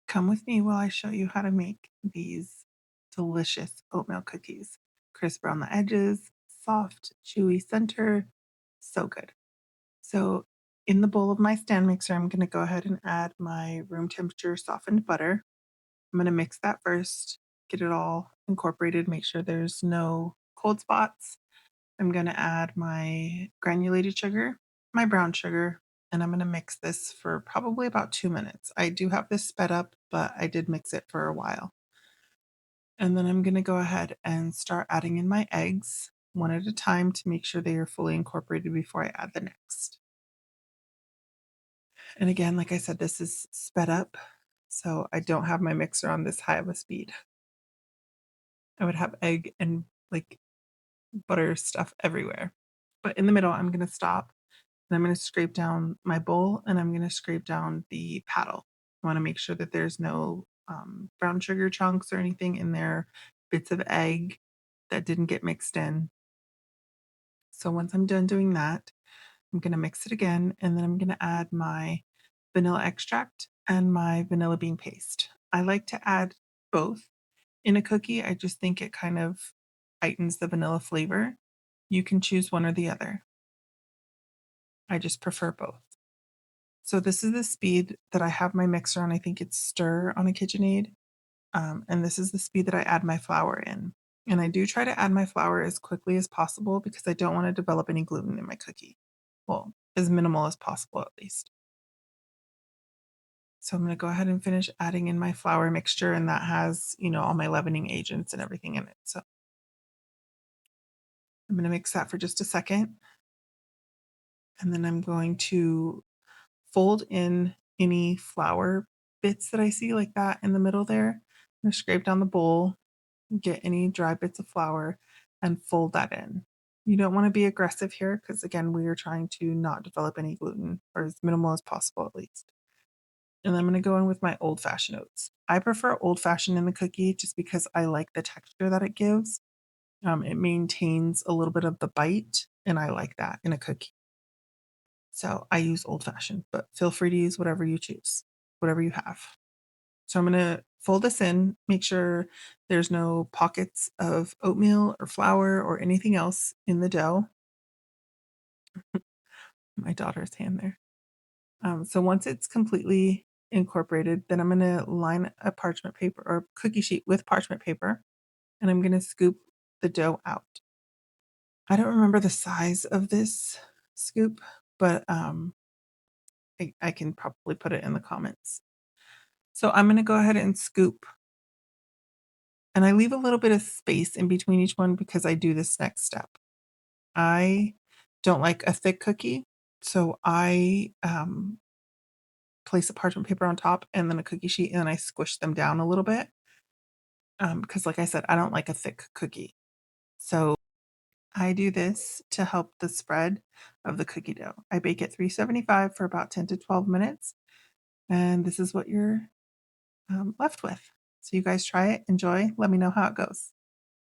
Come with me while I show you how to make these delicious oatmeal cookies. Crisp around the edges, soft, chewy center, so good. So in the bowl of my stand mixer, I'm going to go ahead and add my room temperature softened butter. I'm going to mix that first, get it all incorporated, make sure there's no cold spots. I'm going to add my granulated sugar, my brown sugar, and I'm going to mix this for probably about 2 minutes. I do have this sped up, but I did mix it for a while. And then I'm going to go ahead and start adding in my eggs one at a time to make sure they are fully incorporated before I add the next. And again, like I said, this is sped up, so I don't have my mixer on this high of a speed. I would have egg and like butter stuff everywhere. But in the middle, I'm going to stop and I'm going to scrape down my bowl and I'm going to scrape down the paddle. I want to make sure that there's no brown sugar chunks or anything in there, bits of egg that didn't get mixed in. So once I'm done doing that, I'm going to mix it again and then I'm going to add my vanilla extract and my vanilla bean paste. I like to add both in a cookie. I just think it kind of heightens the vanilla flavor. You can choose one or the other. I just prefer both. So this is the speed that I have my mixer on. I think it's stir on a KitchenAid. And this is the speed that I add my flour in. And I do try to add my flour as quickly as possible because I don't want to develop any gluten in my cookie. Well, as minimal as possible at least. So I'm going to go ahead and finish adding in my flour mixture, and that has, all my leavening agents and everything in it. So I'm going to mix that for just a second. And then I'm going to fold in any flour bits that I see like that in the middle there. I'm going to scrape down the bowl, get any dry bits of flour, and fold that in. You don't want to be aggressive here because, again, we are trying to not develop any gluten, or as minimal as possible at least. And I'm going to go in with my old fashioned oats. I prefer old fashioned in the cookie just because I like the texture that it gives. It maintains a little bit of the bite, and I like that in a cookie. So I use old fashioned, but feel free to use whatever you choose, whatever you have. So I'm going to fold this in, make sure there's no pockets of oatmeal or flour or anything else in the dough. My daughter's hand there. So once it's completely incorporated, then I'm going to line a parchment paper or cookie sheet with parchment paper, and I'm going to scoop the dough out. I don't remember the size of this scoop, but I can probably put it in the comments. So I'm going to go ahead and scoop, and I leave a little bit of space in between each one because I do this next step. I don't like a thick cookie, so I place a parchment paper on top and then a cookie sheet, and then I squish them down a little bit because, like I said, I don't like a thick cookie. So I do this to help the spread of the cookie dough. I bake at 375 for about 10 to 12 minutes, and this is what you're left with. So you guys try it, enjoy, let me know how it goes.